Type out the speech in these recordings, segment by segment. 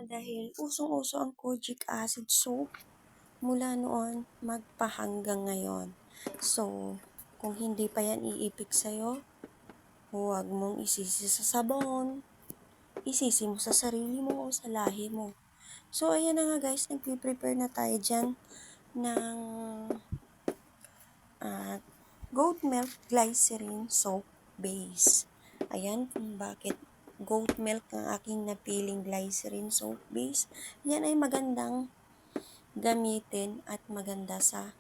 dahil usong-uso ang kojic acid soap mula noon magpahanggang ngayon. So, kung hindi pa yan iipik sa'yo, huwag mong isisi sa sabon, isisi mo sa sarili mo o sa lahi mo. So, ayan na nga guys, nagpe-prepare na tayo dyan ng goat milk glycerin soap base. Ayan kung bakit goat milk ang aking napiling glycerin soap base. Yan ay magandang gamitin at maganda sa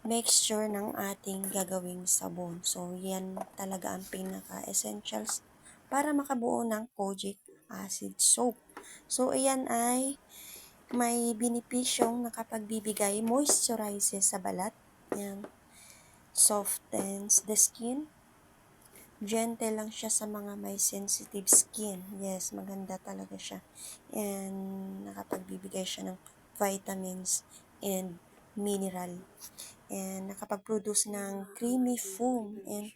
mixture ng ating gagawing sabon. So, yan talaga ang pinaka-essentials para makabuo ng kojic acid soap. So, ayan ay may benepisyong nakapagbibigay moisturizes sa balat. Yan. Softens the skin. Gentle lang siya sa mga may sensitive skin. Yes, maganda talaga siya. And nakapagbibigay siya ng vitamins and mineral. And nakapag-produce ng creamy foam. And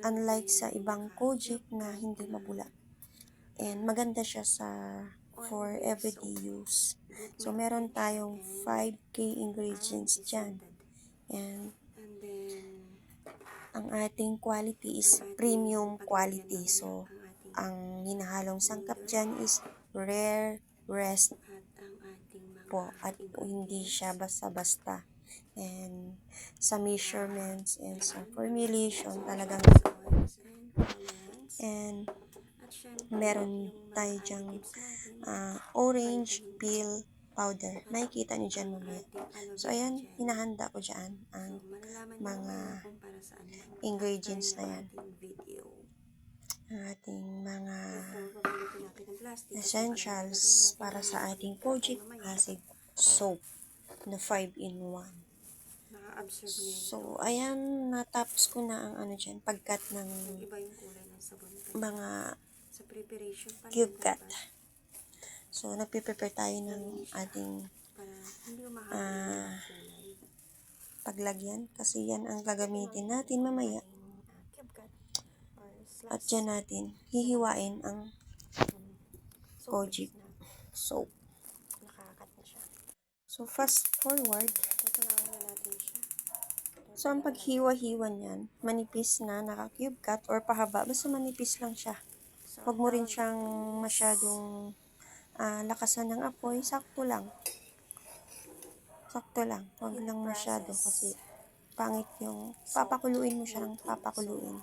unlike sa ibang kojic na hindi mabula. And maganda siya for everyday use. So, meron tayong 5K ingredients dyan. And ang ating quality is premium quality. So, ang hinahalong sangkap dyan is rare rest po. At hindi siya basta-basta. And sa measurements and sa formulation talagang and meron tayo dyang orange peel powder. Makikita nyo dyan mamaya. So, ayan, hinahanda ko dyan ang mga ingredients na yan. Ang ating mga essentials para sa ating kojic acid soap na 5-in-1. So, ayan, natapos ko na ang dyan, pagkat ng mga cube cut. So, nagpe-prepare tayo ng ating paglagyan kasi yan ang gagamitin natin mamaya. At dyan natin hihiwain ang kojic soap. So, fast forward. So, ang paghiwa-hiwa niyan, manipis na, naka-cube cut or pahaba, basta manipis lang siya. Huwag mo rin siyang masyadong lakasan ng apoy, sakto lang. Sakto lang, huwag lang masyado kasi pangit yung papakuluin mo siya ng papakuluin.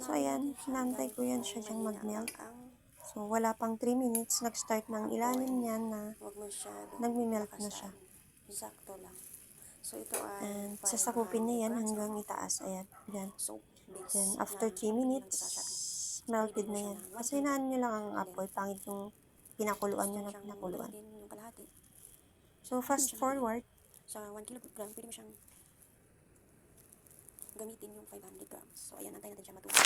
So, ayan, hinantay ko yan siya dyang mag-melt. So, wala pang 3 minutes, nag-start ng ilalim niyan na nagme-melt na siya. Sakto lang. So, ito and sasakupin na yan hanggang itaas. Ayan, yan. Then, after 3 minutes, melted na yan. Kasi hinaan nyo lang ang apoy, pangit yung pinakuluan nyo na pinakuluan. So, fast forward. Sa 1 kilogram, pwede mo siyang gamitin yung 500 grams. So, ayan, antay natin siya matuwa.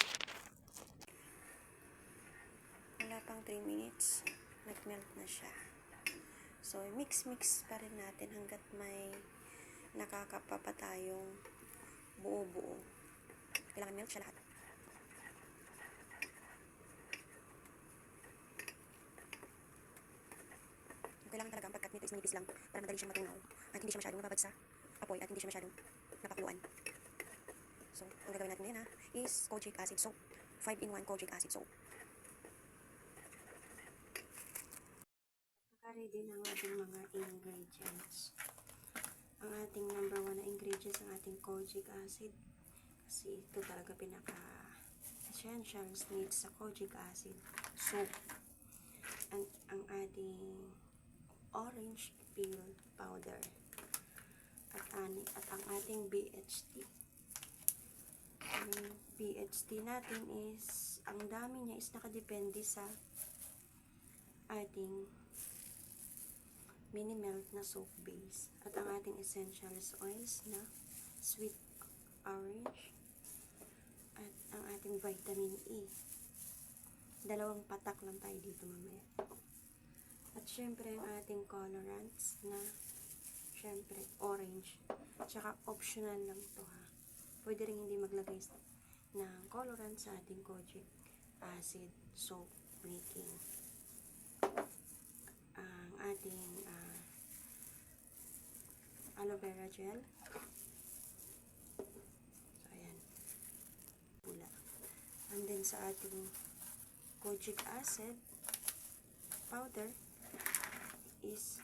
Wala pang 3 minutes, nag-melt na siya. So, mix-mix pa rin natin hanggat may nakakapa pa tayong buo-buo. Kailangan melt siya lahat. Kailangan talaga ang pagkat nito is manipis lang para madali siyang matunaw at hindi siya masyadong mababad sa apoy at hindi siya masyadong napakuluan. So, ang gagawin natin ngayon is kojic acid soap. 5-in-1 kojic acid soap. Naka-ready na ang ating mga ingredients. Ang ating number 1 na ingredients ang ating kojic acid. Kasi ito talaga pinaka-essentials needs sa kojic acid soap. Ang ating orange peel powder at ang ating BHT. Ang BHT natin is ang dami niya is nakadepende sa ating mini melt na soap base at ang ating essentials oils na sweet orange at ang ating vitamin E. 2 patak lang tayo dito mamaya. At syempre, ang ating colorants na, syempre, orange. Tsaka, optional lang to ha. Pwede rin hindi maglagay ng colorant sa ating kojic acid soap making. vera gel. So, ayan. Pula. And then sa ating kojic acid powder is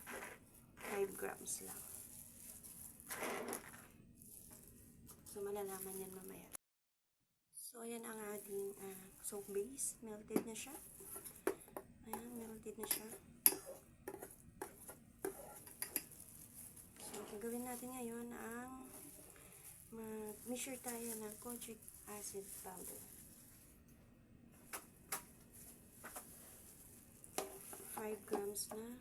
5 grams lang. So, malalaman yan mamaya. So, ayan ang ating soap base. Melted na siya. Ayan, melted na siya. So, gagawin natin ngayon ang mag-measure tayo ng kojic acid powder. 5 grams na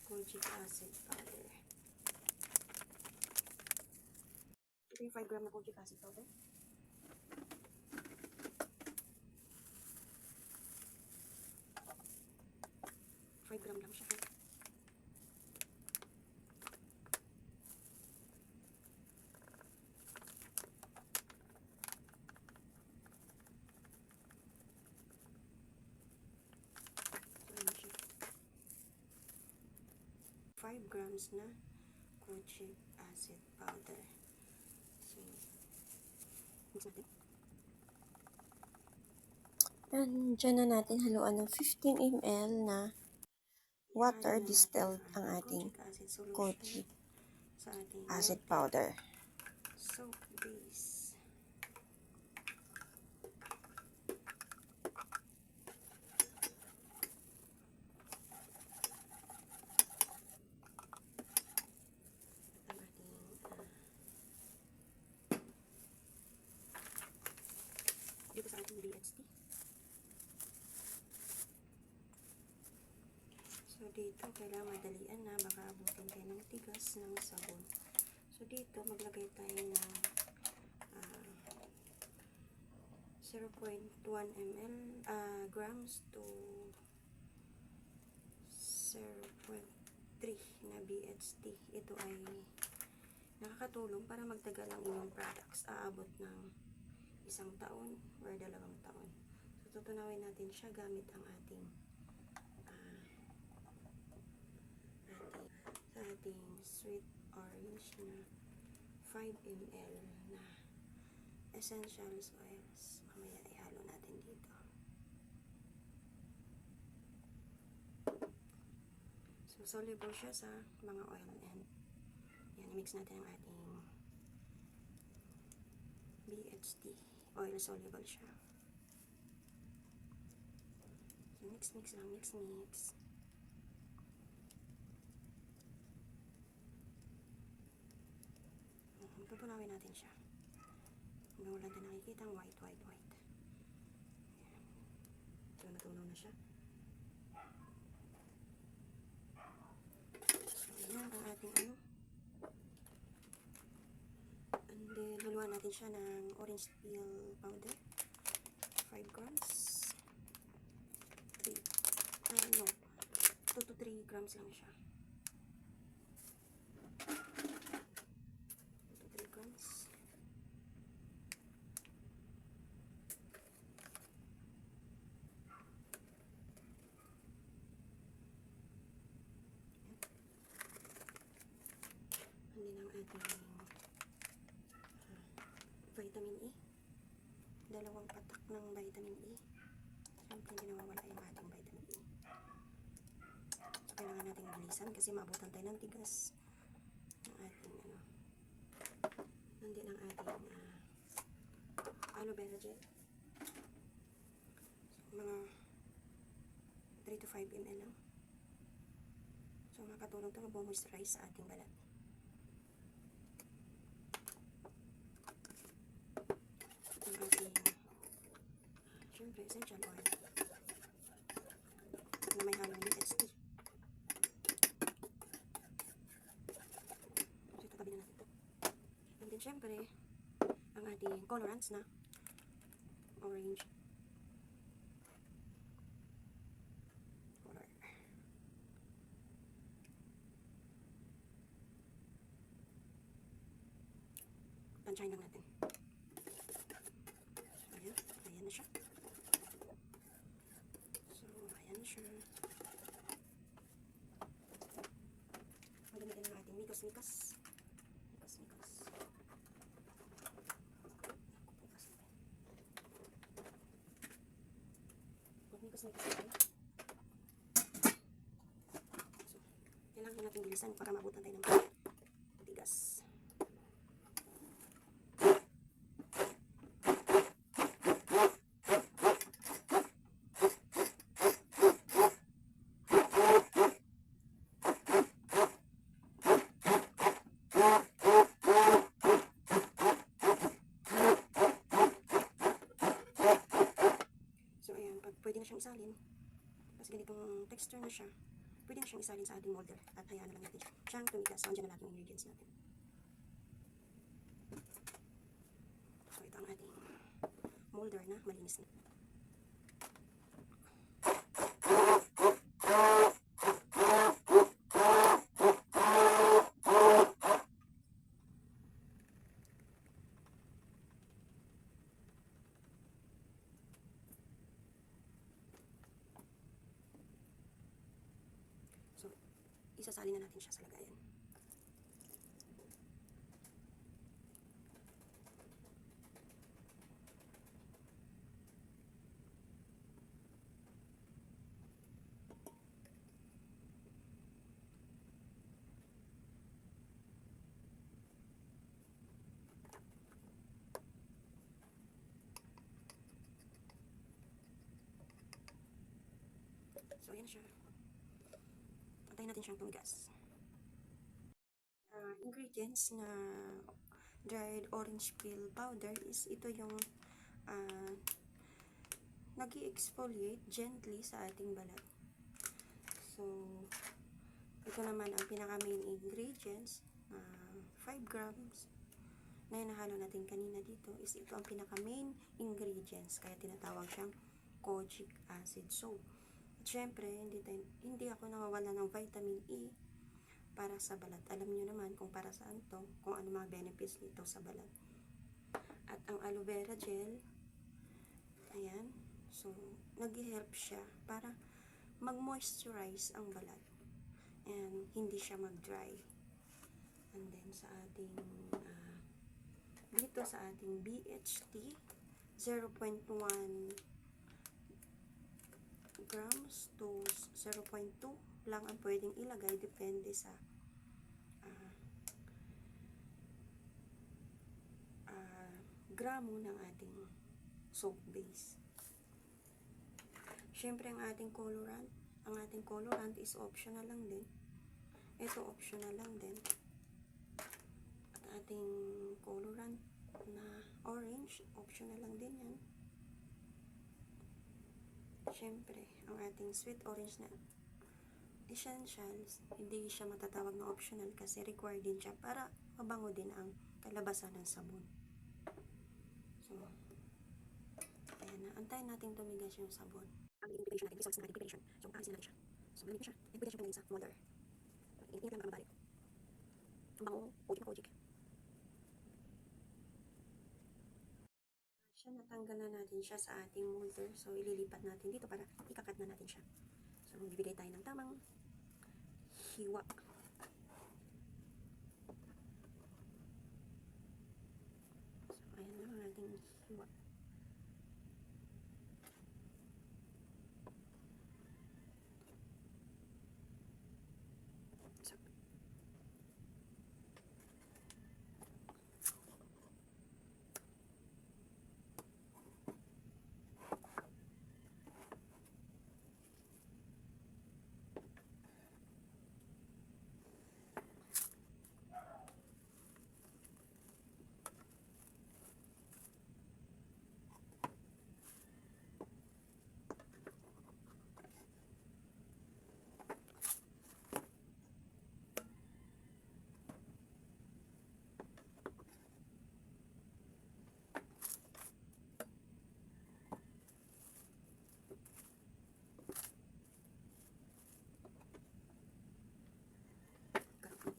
kojic acid powder. Ito yung 5 gram na kojic acid powder. Gram lang siya. So, ayan siya. 5 grams na kojic acid powder. So, mix natin. And dyan na natin haluan ng 15 ml na water distilled ang ating kojic acid powder. Soap base. Ang ating dito sa ating BHT. So, dito, kailangan madalian na. Baka abutin tayo ng tigas ng sabon. So, dito, maglagay tayo ng 0.1 ml grams to 0.3 na BHT. Ito ay nakakatulong para magtagal ang inyong products. Aabot ng 1 taon or 2 taon. So, tutunawin natin siya gamit ang ating sweet orange na 5 ml na essentials oils. Mamaya ihalo natin dito. So, soluble siya sa mga oil and yan, mix natin ang ating BHT. Oil soluble siya. So, mix lang, mix. Tutunawin natin siya. Hanggang wala tayo nakikita ang white. Ayan. So, natunaw na siya. So, ayan ang ating ano. And then, haluan natin siya ng orange peel powder. 5 grams. 2 to 3 grams lang siya. Vitamin E. 2 patak ng vitamin E. Siyempre, hindi nawawala yung ating vitamin E. So, kailangan natin bilisan kasi maabutan tayo ng tigas ng ating nandun ang ating aloe vera gel. So, mga 3 to 5 ml lang. So, makatulong ito mag-moisturize sa ating balat. Siyempre, essential oil na may halong BHT. So, ito tabi na natin ito. And then, siyempre, ang ating colorants na orange color. Tansyahin lang natin. So, ayan na siya. Magamitin ang ating mikos-mikos. Tapos nipis natin. So, kailangan natin bilisan para maabutan tayo ng tigas. So, ayan, pag pwede na siyang isalin, tapos ganitong texture na siya, pwede na siyang isalin sa ating molder at hayaan na lang natin siyang tumigas. So, andyan na lahat ng ingredients natin. So, ito ang ating molder na malinis na. So, isasalin na natin siya sa lagayan. So, ayan siya. Antayin natin siyang tumigas. Ingredients na dried orange peel powder is ito yung nag-i-exfoliate gently sa ating balat. So, ito naman ang pinaka-main ingredients, 5 grams na hinahalo natin kanina dito is ito ang pinaka-main ingredients, kaya tinatawag siyang kojic acid soap. At syempre, hindi ako nawawala ng vitamin E para sa balat. Alam niyo naman kung para saan to, kung ano mga benefits nito sa balat. At ang aloe vera gel, ayan, so nag-help siya para mag-moisturize ang balat and hindi siya mag-dry. And then sa ating dito sa ating BHT 0.1 grams to 0.2 lang ang pwedeng ilagay, depende sa gramo ng ating soap base. Syempre ang ating colorant is optional lang din. Ito optional lang din. At ating colorant na orange, optional lang din yan. Syempre, ang ating sweet orange na essentials, hindi siya matatawag na optional kasi required din siya para mabango din ang kalabasan ng sabon. So, ayan na. Antayin natin tumigas yung sabon. Ang preparation natin, results ng ating preparation. So, alisin natin siya. So, malamig na siya. And pwede siya pinagin sa molder. Ingat lang baka mabalik. Ang bango, kojic na kojic. Siya, natanggal na natin siya sa ating molder. So, ililipat natin dito para ikakat na natin siya. So, bibigay tayo ng tamang hiwa. So, ayan na ang ating hiwa.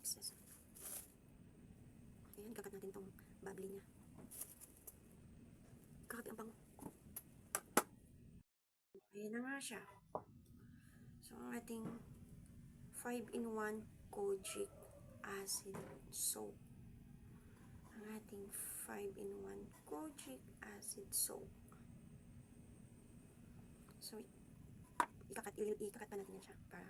So, ayan, kakat natin tong bubbly niya. Grabe ang bango. Ayan na nga siya. So, ang ating 5-in-1 kojic acid soap. Ang ating 5-in-1 kojic acid soap. So, ikakat pa natin yan siya para